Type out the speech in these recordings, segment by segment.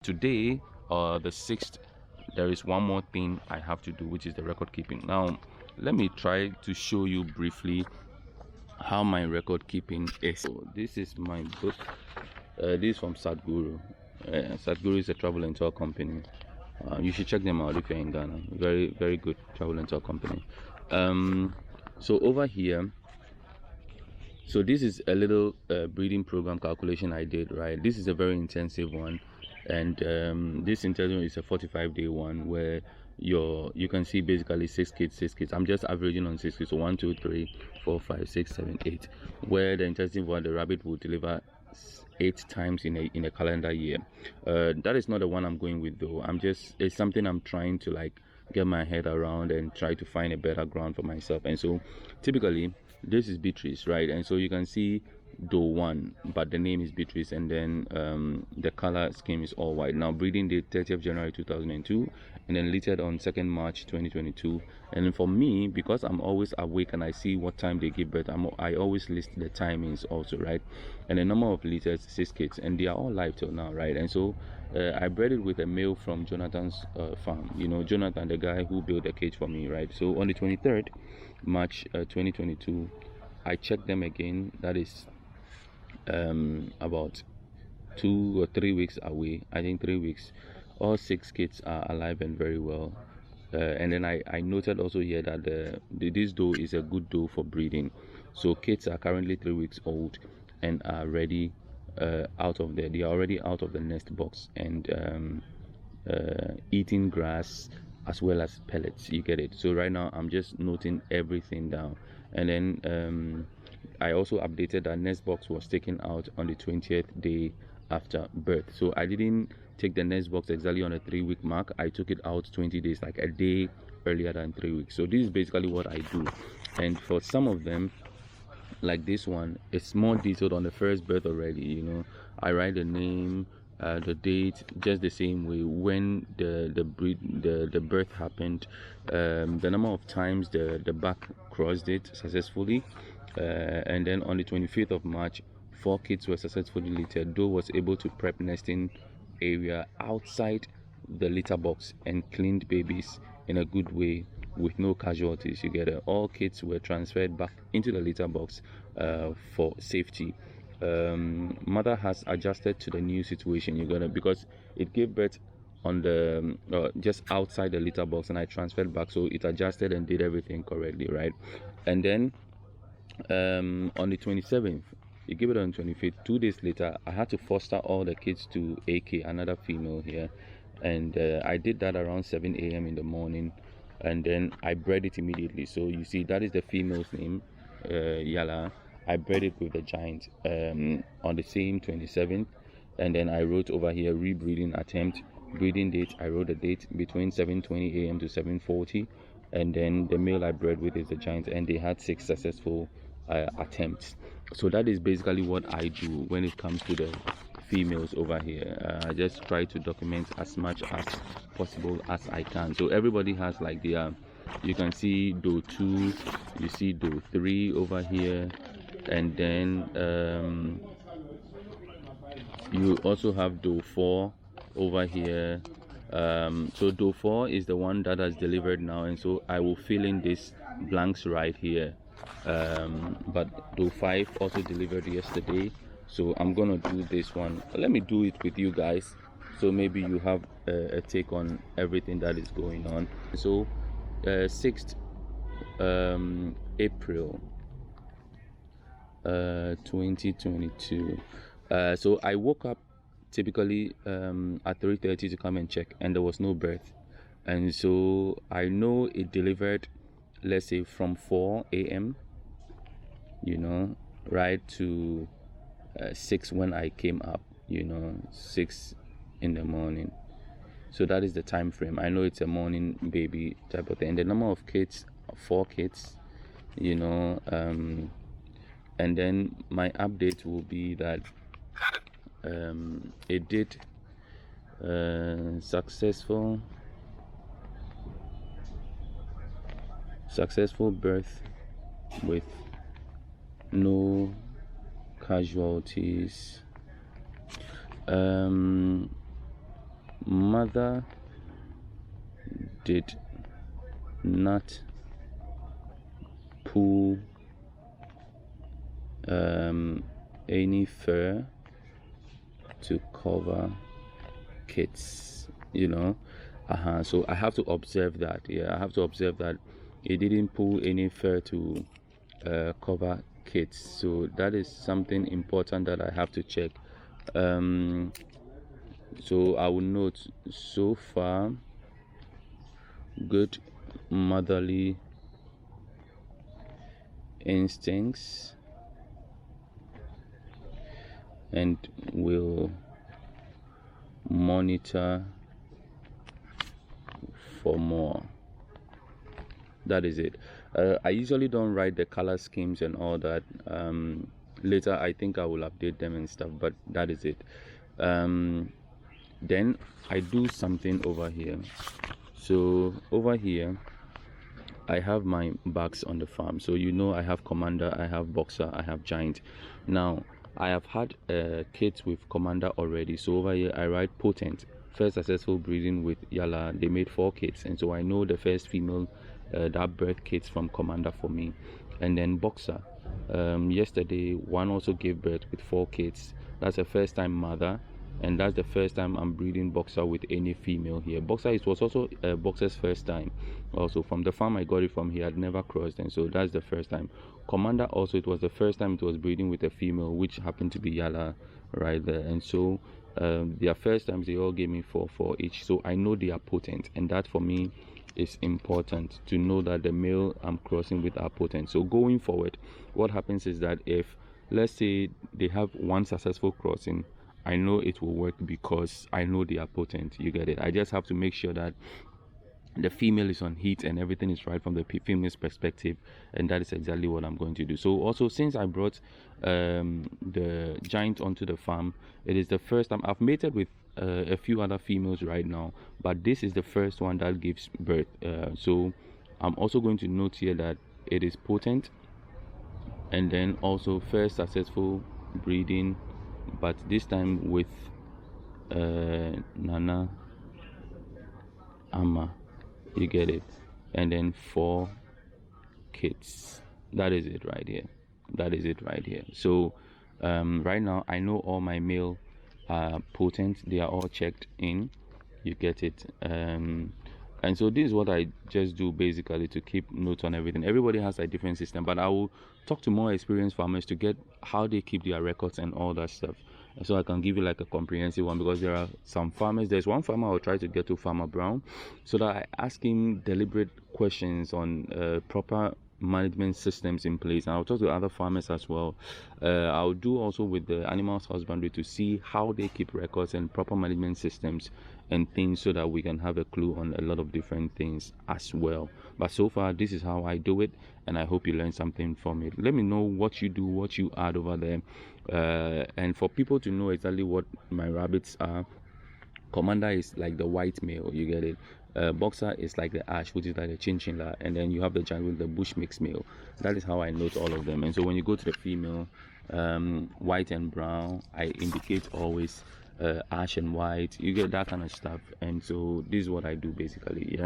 Today, the 6th, there is one more thing I have to do, which is the record keeping. Now, let me try to show you briefly how my record keeping is. So this is my book. This is from Sadhguru. Sadhguru is a travel and tour company. You should check them out if you're in Ghana. Very good travel and tour company. So over here, so this is a little breeding program calculation I did, right? This is a very intensive one, and this intensive is a 45-day one where you can see basically six kids. I'm just averaging on 6 kids, so 1 2 3 4 5 6 7 8, where the intensive one, the rabbit will deliver 8 times in a calendar year. That is not the one I'm going with though. It's something I'm trying to like get my head around and try to find a better ground for myself. And so typically this is Beatrice, right? And so you can see doe 1, but the name is Beatrice, and then the color scheme is all white. Now breeding date 30th January 2002, and then littered on 2nd March 2022. And then for me, because I'm always awake and I see what time they give birth, I always list the timings also, right? And the number of litters, 6 kids, and they are all live till now, right? And so I bred it with a male from Jonathan's farm. You know, Jonathan, the guy who built a cage for me, right? So on the 23rd March 2022, I checked them again. That is about 2 or 3 weeks away. I think 3 weeks. All 6 kids are alive and very well. And then I noted also here that this doe is a good doe for breeding. So kids are currently 3 weeks old and are ready they are already out of the nest box and eating grass as well as pellets. You get it? So right now I'm just noting everything down, and then I also updated that nest box was taken out on the 20th day after birth. So I didn't take the nest box exactly on a 3-week mark. I took it out 20 days, like a day earlier than 3 weeks. So this is basically what I do. And for some of them, like this one, it's more detailed on the first birth already. You know, I write the name, the date, just the same way, when the birth happened, the number of times the back crossed it successfully, and then on the 25th of March 4 kids were successfully littered. Doe was able to prep nesting area outside the litter box and cleaned babies in a good way with no casualties. You get it? All kids were transferred back into the litter box for safety. Mother has adjusted to the new situation. You got it? Because it gave birth on the just outside the litter box, and I transferred back, so it adjusted and did everything correctly, right? And then on the 27th, you give it on 25th. 2 days later, I had to foster all the kids to AK, another female here, and I did that around 7 a.m. in the morning, and then I bred it immediately. So you see, that is the female's name, Yala. I bred it with the giant on the same 27th, and then I wrote over here rebreeding attempt, breeding date. I wrote the date between 7:20 a.m. to 7:40, and then the male I bred with is the giant, and they had 6 successful attempts. So that is basically what I do when it comes to the females over here. I just try to document as much as possible as I can. So everybody has like their, you can see doe 2, you see doe 3 over here, and then you also have doe 4 over here. So doe 4 is the one that has delivered now, and so I will fill in these blanks right here. But doe 5 also delivered yesterday, so I'm gonna do this one. Let me do it with you guys, so maybe you have a take on everything that is going on. So 6th April 2022. So I woke up typically at 3:30 to come and check, and there was no birth, and so I know it delivered, let's say from 4 a.m., you know, right to 6 when I came up, you know, 6 in the morning. So that is the time frame. I know it's a morning baby type of thing. And the number of kids, 4 kids, you know, and then my update will be that it did successful birth with no casualties. mother did not pull any fur to cover kids, so I have to observe that. I have to observe that it didn't pull any fur to cover kids, so that is something important that I have to check. So I will note, so far good motherly instincts, and will monitor for more. That is it. I usually don't write the color schemes and all that. Later I think I will update them and stuff, but that is it. Then I do something over here. So over here I have my bags on the farm. So I have Commander, I have Boxer, I have Giant. Now I have had kids with Commander already, so over here I write potent, first successful breeding with Yala. They made 4 kids, and so I know the first female that birthed kids from Commander for me. And then Boxer, yesterday one also gave birth with 4 kids. That's a first time mother, and that's the first time I'm breeding Boxer with any female here. Boxer, it was also Boxer's first time. Also from the farm I got it from, he had never crossed, and so that's the first time. Commander also, it was the first time it was breeding with a female, which happened to be Yala right there. And so their first times they all gave me 4 each, so I know they are potent, and that for me is important to know that the male I'm crossing with are potent. So going forward, what happens is that if, let's say, they have one successful crossing, I know it will work because I know they are potent. You get it? I just have to make sure that the female is on heat and everything is right from the female's perspective, and that is exactly what I'm going to do. So also, since I brought the Giant onto the farm, it is the first time I've mated with a few other females right now, but this is the first one that gives birth. So I'm also going to note here that it is potent, and then also first successful breeding, but this time with Nana Ama. You get it? And then 4 kids. That is it right here. That is it right here. So right now I know all my male are potent. They are all checked in. You get it? And so this is what I just do basically to keep notes on everything. Everybody has a different system, but I will talk to more experienced farmers to get how they keep their records and all that stuff, so I can give you like a comprehensive one, because there are some farmers. There's one farmer I'll try to get to, Farmer Brown, so that I ask him deliberate questions on proper management systems in place, and I'll talk to other farmers as well. I'll do also with the animals husbandry to see how they keep records and proper management systems and things, so that we can have a clue on a lot of different things as well. But so far this is how I do it, and I hope you learn something from it. Let me know what you do, what you add over there, and for people to know exactly what my rabbits are. Commander is like the white male, you get it. Boxer is like the ash, which is like the chinchilla, and then you have the Giant with the bush mix male. That is how I note all of them. And so when you go to the female, white and brown, I indicate always ash and white. You get that kind of stuff. And so this is what I do basically.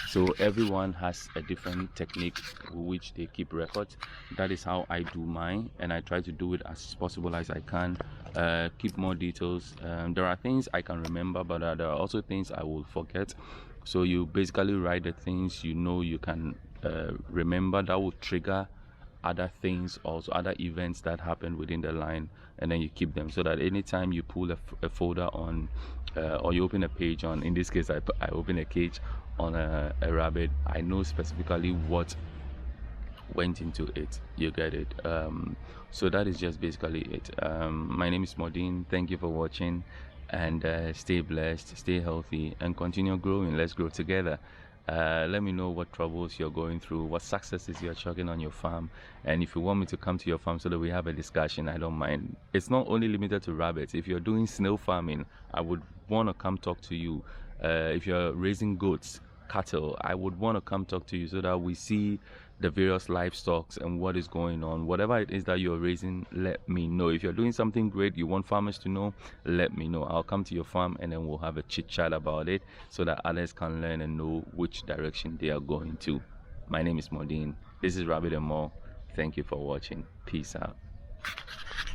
So everyone has a different technique which they keep records. That is how I do mine, and I try to do it as possible as I can. Keep more details. There are things I can remember, but there are also things I will forget. So you basically write the things you can remember that will trigger other things, also other events that happen within the line, and then you keep them, so that anytime you pull a folder on or you open a page on, in this case I open a cage on a rabbit, I know specifically what went into it. You get it? So that is just basically it. My name is Modine. Thank you for watching, and stay blessed, stay healthy, and continue growing. Let's grow together. Let me know what troubles you're going through, what successes you're chugging on your farm, and if you want me to come to your farm so that we have a discussion, I don't mind. It's not only limited to rabbits. If you're doing snail farming, I would want to come talk to you. If you're raising goats, cattle, I would want to come talk to you so that we see the various livestock and what is going on. Whatever it is that you're raising, let me know. If you're doing something great, you want farmers to know, let me know. I'll come to your farm and then we'll have a chit chat about it so that others can learn and know which direction they are going to. My name is Modine. This is Rabbit and More. Thank you for watching. Peace out.